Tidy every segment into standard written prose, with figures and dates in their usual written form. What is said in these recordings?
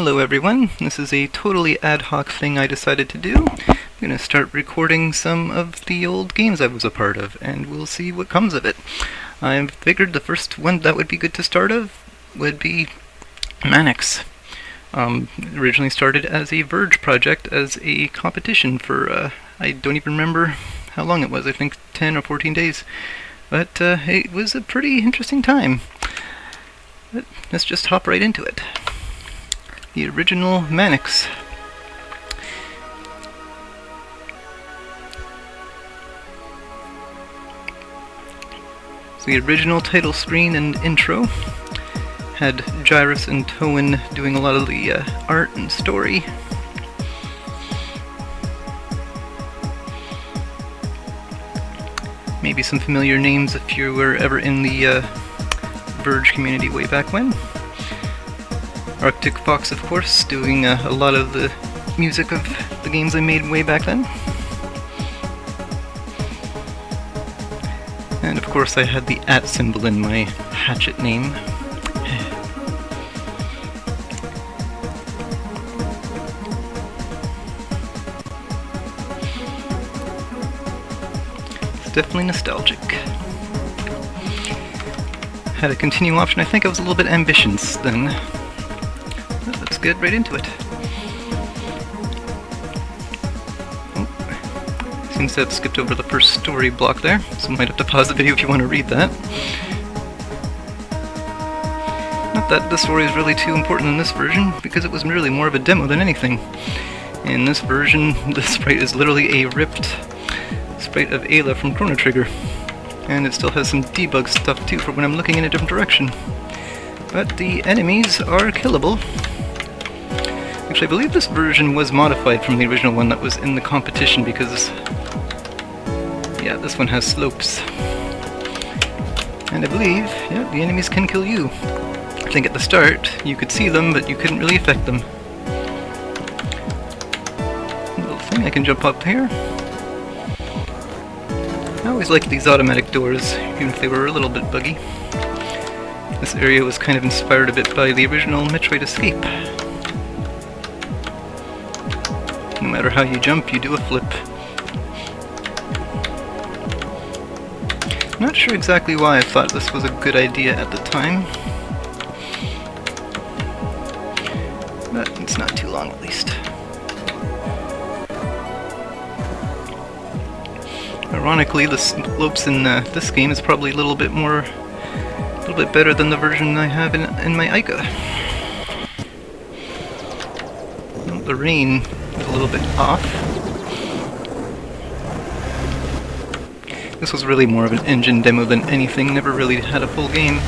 Hello everyone, this is a totally ad hoc thing I decided to do. I'm going to start recording some of the old games I was a part of, and we'll see what comes of it. I figured the first one that would be good to start of would be Manix. Originally started as a Verge project, as a competition for, I don't even remember how long it was, I think 10 or 14 days. But it was a pretty interesting time. But let's just hop right into it. The original Manix. So the original title screen and intro had Gyrus and Toan doing a lot of the art and story. Maybe some familiar names if you were ever in the Verge community way back when. Arctic Fox, of course, doing a lot of the music of the games I made way back then. And of course I had the @ symbol in my hatchet name. It's definitely nostalgic. Had a continue option. I think I was a little bit ambitious then. Let's get right into it. Oh, seems to have skipped over the first story block there, so might have to pause the video if you want to read that. Not that the story is really too important in this version, because it was really more of a demo than anything. In this version, the sprite is literally a ripped sprite of Ayla from Chrono Trigger. And it still has some debug stuff too for when I'm looking in a different direction. But the enemies are killable. Actually, I believe this version was modified from the original one that was in the competition because, yeah, this one has slopes. And I believe, yeah, the enemies can kill you. I think at the start, you could see them, but you couldn't really affect them. Little thing, I can jump up here. I always liked these automatic doors, even if they were a little bit buggy. This area was kind of inspired a bit by the original Metroid Escape. No matter how you jump, you do a flip. I'm not sure exactly why I thought this was a good idea at the time. But it's not too long at least. Ironically, the slopes in this game is probably a little bit better than the version I have in my Ica. The rain is a little bit off. This was really more of an engine demo than anything, never really had a full game,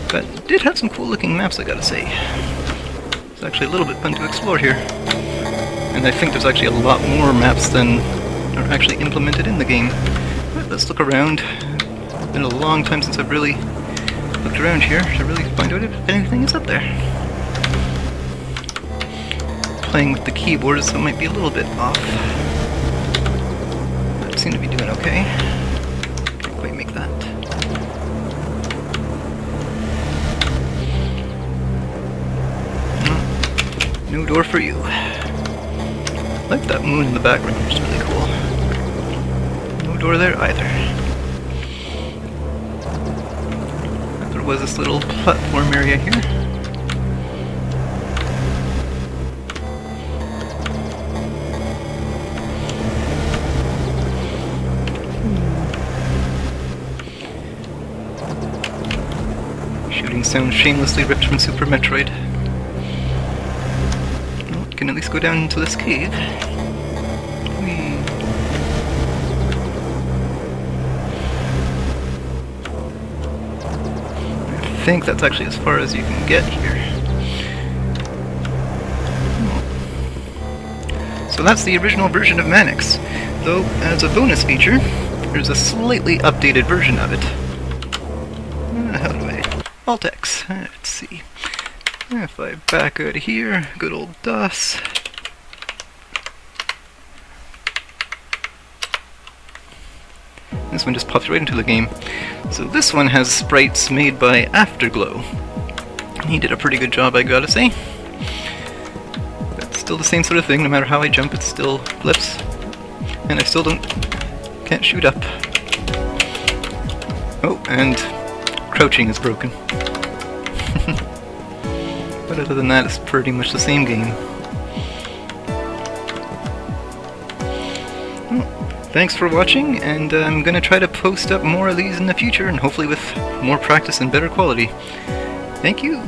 but it did have some cool looking maps, I gotta say. It's actually a little bit fun to explore here. And I think there's actually a lot more maps than are actually implemented in the game. But let's look around. It's been a long time since I've really looked around here to really find out if anything is up there. Playing with the keyboard, so it might be a little bit off. But seem to be doing okay. Can't quite make that. No door for you. I like that moon in the background, it's really cool. No door there either. There was this little platform area here. Shooting sound shamelessly ripped from Super Metroid. Well, we can at least go down into this cave. Whee. I think that's actually as far as you can get here. So that's the original version of Manix, though as a bonus feature, there's a slightly updated version of it. How do I... Alt-X. Let's see. If I back out of here, good old DOS. This one just pops right into the game. So this one has sprites made by Afterglow. He did a pretty good job, I gotta say. still the same sort of thing. No matter how I jump, it still flips. And I still can't shoot up. Oh, and crouching is broken. But other than that, it's pretty much the same game. Thanks for watching, and I'm gonna try to post up more of these in the future, and hopefully with more practice and better quality. Thank you!